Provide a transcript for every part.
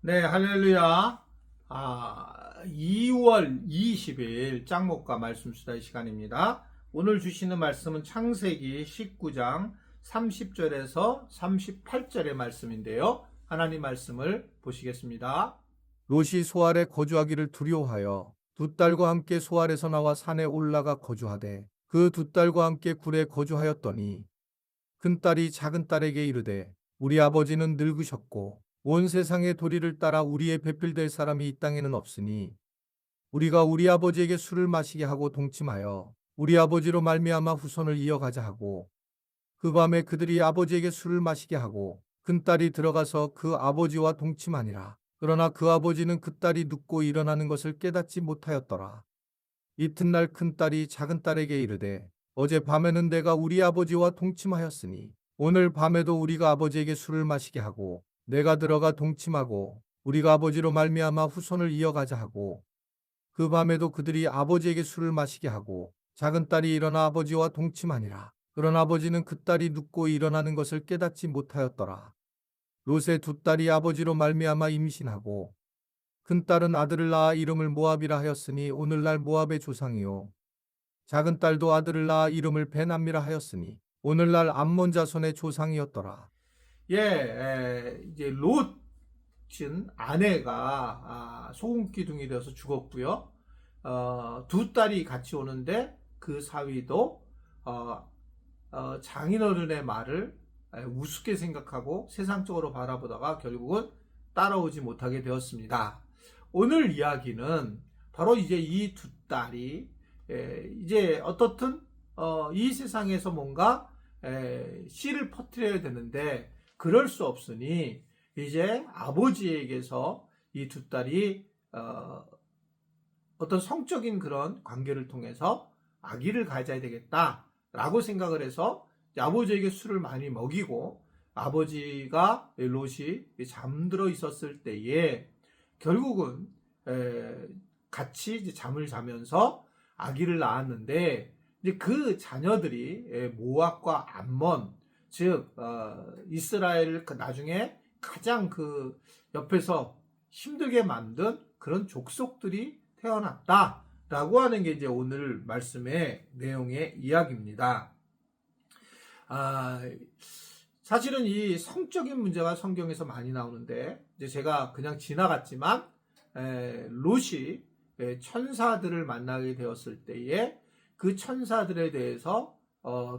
네, 할렐루야. 2월 20일 짱목과 말씀 수다의 시간입니다. 오늘 주시는 말씀은 창세기 19장 30절에서 38절의 말씀인데요. 하나님 말씀을 보시겠습니다. 롯이 소알에 거주하기를 두려워하여 두 딸과 함께 소알에서 나와 산에 올라가 거주하되 그 두 딸과 함께 굴에 거주하였더니 큰 딸이 작은 딸에게 이르되 우리 아버지는 늙으셨고 온 세상의 도리를 따라 우리의 배필될 사람이 이 땅에는 없으니 우리가 우리 아버지에게 술을 마시게 하고 동침하여 우리 아버지로 말미암아 후손을 이어가자 하고 그 밤에 그들이 아버지에게 술을 마시게 하고 큰 딸이 들어가서 그 아버지와 동침하니라. 그러나 그 아버지는 그 딸이 눕고 일어나는 것을 깨닫지 못하였더라. 이튿날 큰 딸이 작은 딸에게 이르되 어제 밤에는 내가 우리 아버지와 동침하였으니 오늘 밤에도 우리가 아버지에게 술을 마시게 하고 내가 들어가 동침하고 우리가 아버지로 말미암아 후손을 이어가자 하고 그 밤에도 그들이 아버지에게 술을 마시게 하고 작은 딸이 일어나 아버지와 동침하니라. 그러나 아버지는 그 딸이 눕고 일어나는 것을 깨닫지 못하였더라. 롯의 두 딸이 아버지로 말미암아 임신하고 큰 딸은 아들을 낳아 이름을 모압이라 하였으니 오늘날 모압의 조상이요 작은 딸도 아들을 낳아 이름을 베남미라 하였으니 오늘날 암몬 자손의 조상이었더라. 이제 롯은 아내가 소금 기둥이 되어서 죽었고요. 두 딸이 같이 오는데 그 사위도 어, 장인어른의 말을 우습게 생각하고 세상적으로 바라보다가 결국은 따라오지 못하게 되었습니다. 오늘 이야기는 바로 이제 이 두 딸이 이제 어떻든 이 세상에서 뭔가 씨를 퍼뜨려야 되는데 그럴 수 없으니 이제 아버지에게서 이 두 딸이 어떤 성적인 그런 관계를 통해서 아기를 가져야 되겠다라고 생각을 해서 아버지에게 술을 많이 먹이고 아버지가 롯이 잠들어 있었을 때에 결국은 같이 이제 잠을 자면서 아기를 낳았는데 이제 그 자녀들이 모압과 암몬 즉 이스라엘을 나중에 가장 그 옆에서 힘들게 만든 그런 족속들이 태어났다라고 하는 게 이제 오늘 말씀의 내용의 이야기입니다. 아, 사실은 이 성적인 문제가 성경에서 많이 나오는데 이제 제가 그냥 지나갔지만 롯이 천사들을 만나게 되었을 때에 그 천사들에 대해서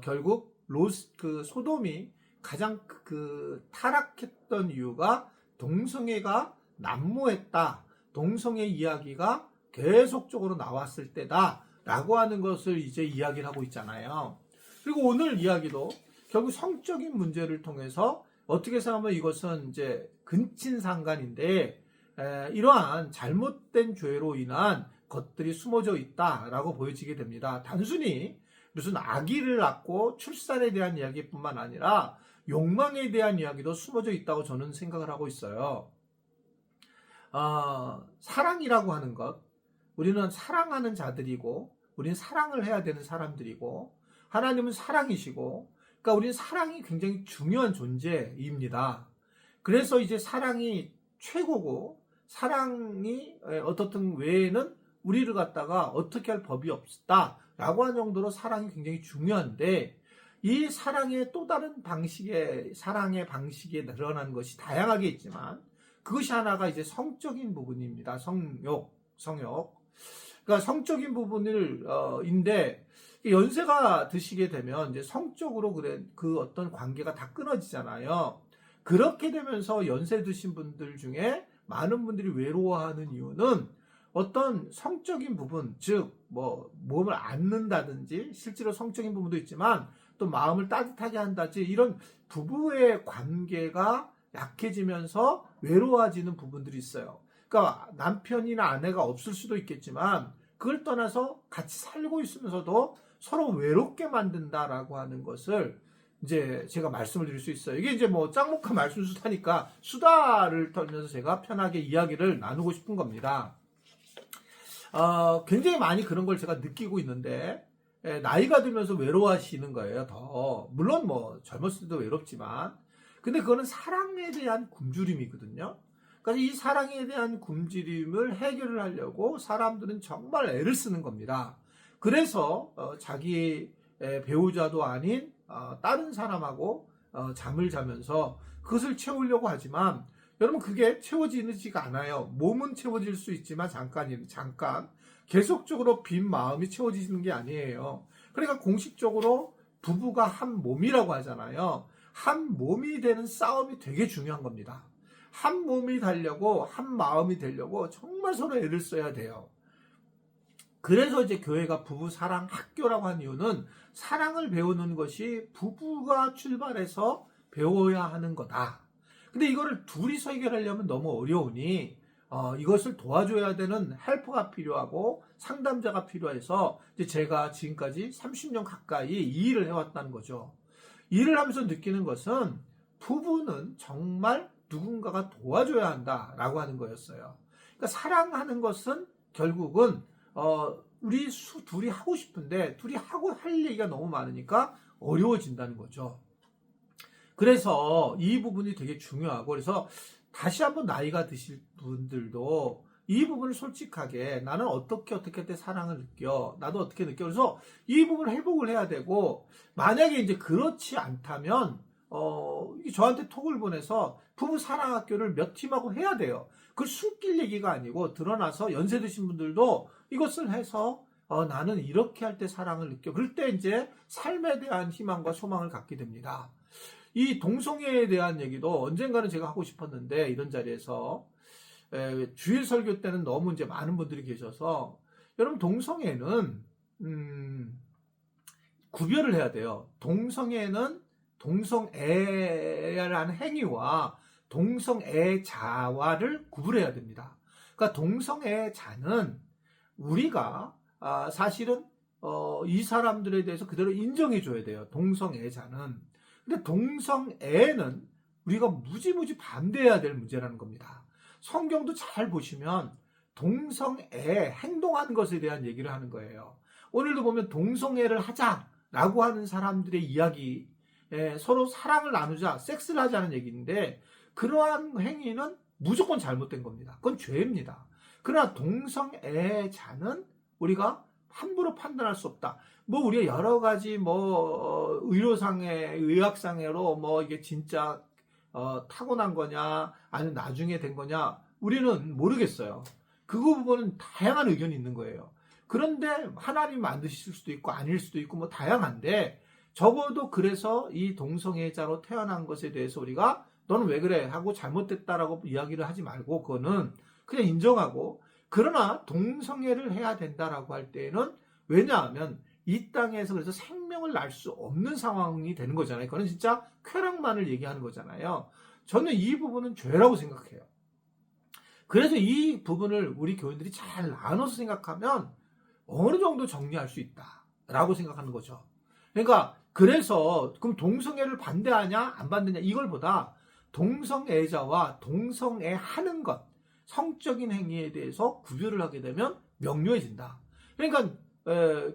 결국 롯 그 소돔이 가장 그 타락했던 이유가 동성애가 난무했다. 동성애 이야기가 계속적으로 나왔을 때다라고 하는 것을 이제 이야기를 하고 있잖아요. 그리고 오늘 이야기도 결국 성적인 문제를 통해서 어떻게 생각하면 이것은 이제 근친상간인데 이러한 잘못된 죄로 인한 것들이 숨어져 있다라고 보여지게 됩니다. 단순히 무슨 아기를 낳고 출산에 대한 이야기뿐만 아니라 욕망에 대한 이야기도 숨어져 있다고 저는 생각을 하고 있어요. 사랑이라고 하는 것, 우리는 사랑하는 자들이고, 우리는 사랑을 해야 되는 사람들이고, 하나님은 사랑이시고, 그러니까 우리는 사랑이 굉장히 중요한 존재입니다. 그래서 이제 사랑이 최고고, 사랑이 어떻든 외에는 우리를 갖다가 어떻게 할 법이 없다라고 하는 정도로 사랑이 굉장히 중요한데, 이 사랑의 또 다른 방식의, 사랑의 방식에 드러나는 것이 다양하게 있지만, 그것이 하나가 이제 성적인 부분입니다. 성욕. 그러니까 성적인 부분을 인데 연세가 드시게 되면 이제 성적으로 그래 그 어떤 관계가 다 끊어지잖아요. 그렇게 되면서 연세 드신 분들 중에 많은 분들이 외로워하는 이유는 어떤 성적인 부분, 즉 뭐 몸을 안는다든지 실제로 성적인 부분도 있지만 또 마음을 따뜻하게 한다든지 이런 부부의 관계가 약해지면서 외로워지는 부분들이 있어요. 그러니까 남편이나 아내가 없을 수도 있겠지만 그걸 떠나서 같이 살고 있으면서도 서로 외롭게 만든다라고 하는 것을 이제 제가 말씀을 드릴 수 있어요. 이게 이제 뭐 짱목한 말씀 수다니까 수다를 떨면서 제가 편하게 이야기를 나누고 싶은 겁니다. 굉장히 많이 그런 걸 제가 느끼고 있는데 나이가 들면서 외로워하시는 거예요. 더 물론 뭐 젊었을 때도 외롭지만 근데 그거는 사랑에 대한 굶주림이거든요. 그러니까 이 사랑에 대한 굶주림을 해결을 하려고 사람들은 정말 애를 쓰는 겁니다. 그래서 자기 배우자도 아닌 다른 사람하고 잠을 자면서 그것을 채우려고 하지만 여러분 그게 채워지지가 않아요. 몸은 채워질 수 있지만 잠깐 계속적으로 빈 마음이 채워지는 게 아니에요. 그러니까 공식적으로 부부가 한 몸이라고 하잖아요. 한 몸이 되는 싸움이 되게 중요한 겁니다. 한 몸이 되려고 한 마음이 되려고 정말 서로 애를 써야 돼요. 그래서 이제 교회가 부부 사랑 학교라고 한 이유는 사랑을 배우는 것이 부부가 출발해서 배워야 하는 거다. 근데 이거를 둘이서 해결하려면 너무 어려우니 이것을 도와줘야 되는 헬퍼가 필요하고 상담자가 필요해서 이제 제가 지금까지 30년 가까이 이 일을 해왔다는 거죠. 일을 하면서 느끼는 것은 부부는 정말 누군가가 도와줘야 한다라고 하는 거였어요. 그러니까 사랑하는 것은 결국은 우리 둘이 하고 싶은데 둘이 하고 할 얘기가 너무 많으니까 어려워진다는 거죠. 그래서 이 부분이 되게 중요하고 그래서 다시 한번 나이가 드실 분들도 이 부분을 솔직하게 나는 어떻게 때 사랑을 느껴 나도 어떻게 느껴 그래서 이 부분을 회복을 해야 되고 만약에 이제 그렇지 않다면 저한테 톡을 보내서 부부 사랑학교를 몇 팀하고 해야 돼요. 그걸 숨길 얘기가 아니고 드러나서 연세 드신 분들도 이것을 해서 나는 이렇게 할 때 사랑을 느껴. 그럴 때 이제 삶에 대한 희망과 소망을 갖게 됩니다. 이 동성애에 대한 얘기도 언젠가는 제가 하고 싶었는데 이런 자리에서 주일 설교 때는 너무 이제 많은 분들이 계셔서 여러분 동성애는 구별을 해야 돼요. 동성애는 동성애라는 행위와 동성애자와를 구분해야 됩니다. 그러니까 동성애자는 우리가 사실은 이 사람들에 대해서 그대로 인정해 줘야 돼요. 동성애자는. 근데 동성애는 우리가 무지무지 반대해야 될 문제라는 겁니다. 성경도 잘 보시면 동성애 행동하는 것에 대한 얘기를 하는 거예요. 오늘도 보면 동성애를 하자라고 하는 사람들의 이야기 서로 사랑을 나누자, 섹스를 하자는 얘기인데 그러한 행위는 무조건 잘못된 겁니다. 그건 죄입니다. 그러나 동성애자는 우리가 함부로 판단할 수 없다. 뭐 우리가 여러 가지 의학상으로 이게 진짜 타고난 거냐 아니면 나중에 된 거냐 우리는 모르겠어요. 그 부분은 다양한 의견이 있는 거예요. 그런데 하나님이 만드실 수도 있고 아닐 수도 있고 다양한데 적어도 그래서 이 동성애자로 태어난 것에 대해서 우리가 너는 왜 그래 하고 잘못됐다라고 이야기를 하지 말고 그거는 그냥 인정하고 그러나 동성애를 해야 된다라고 할 때에는 왜냐하면 이 땅에서 그래서 생명을 날 수 없는 상황이 되는 거잖아요. 그거는 진짜 쾌락만을 얘기하는 거잖아요. 저는 이 부분은 죄라고 생각해요. 그래서 이 부분을 우리 교인들이 잘 나눠서 생각하면 어느 정도 정리할 수 있다라고 생각하는 거죠. 그러니까 그래서 그럼 동성애를 반대하냐 안 반대냐 이걸보다 동성애자와 동성애하는 것 성적인 행위에 대해서 구별을 하게 되면 명료해진다. 그러니까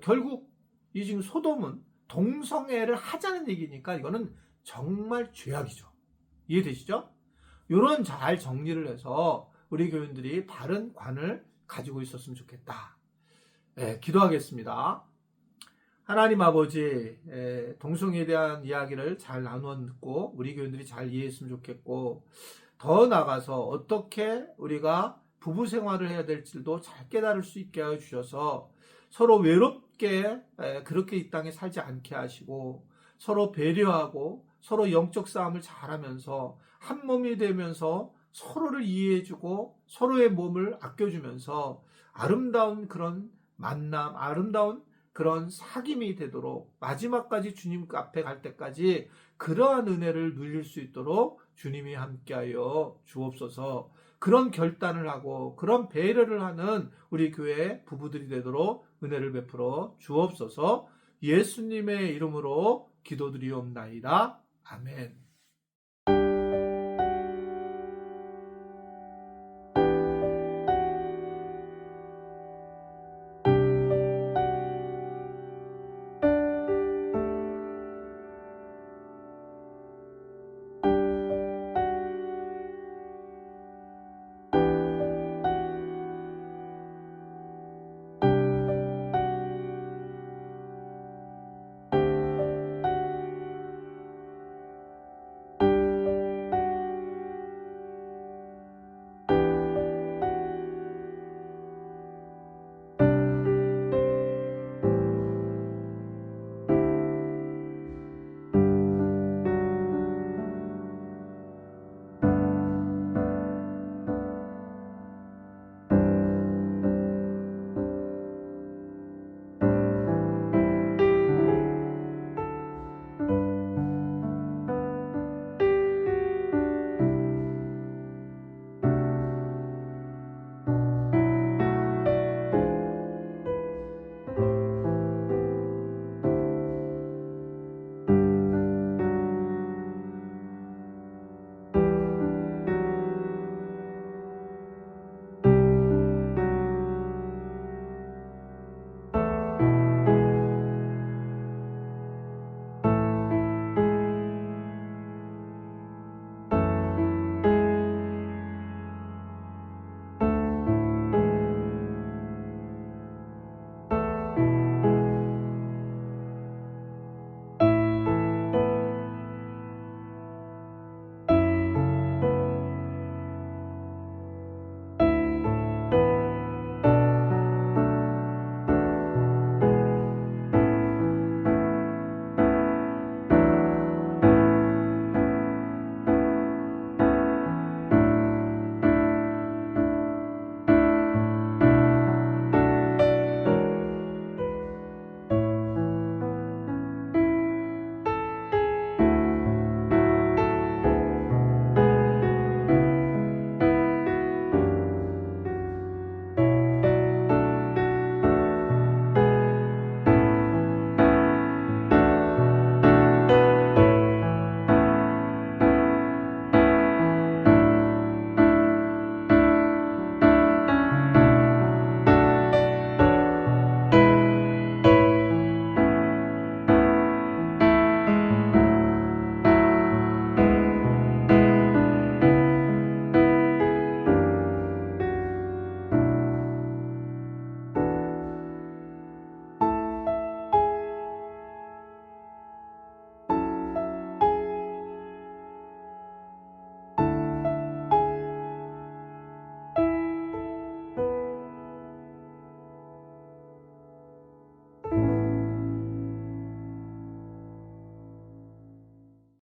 결국 이 지금 소돔은 동성애를 하자는 얘기니까 이거는 정말 죄악이죠. 이해되시죠? 이런 잘 정리를 해서 우리 교인들이 바른 관을 가지고 있었으면 좋겠다. 기도하겠습니다. 하나님 아버지, 동성애에 대한 이야기를 잘 나누어 듣고 우리 교인들이 잘 이해했으면 좋겠고 더 나아가서 어떻게 우리가 부부 생활을 해야 될지도 잘 깨달을 수 있게 하여 주셔서 서로 외롭게 그렇게 이 땅에 살지 않게 하시고 서로 배려하고 서로 영적 싸움을 잘하면서 한 몸이 되면서 서로를 이해해주고 서로의 몸을 아껴주면서 아름다운 그런 만남, 아름다운 그런 사귐이 되도록 마지막까지 주님 앞에 갈 때까지 그러한 은혜를 누릴 수 있도록 주님이 함께하여 주옵소서. 그런 결단을 하고 그런 배려를 하는 우리 교회 부부들이 되도록 은혜를 베풀어 주옵소서. 예수님의 이름으로 기도드리옵나이다. 아멘.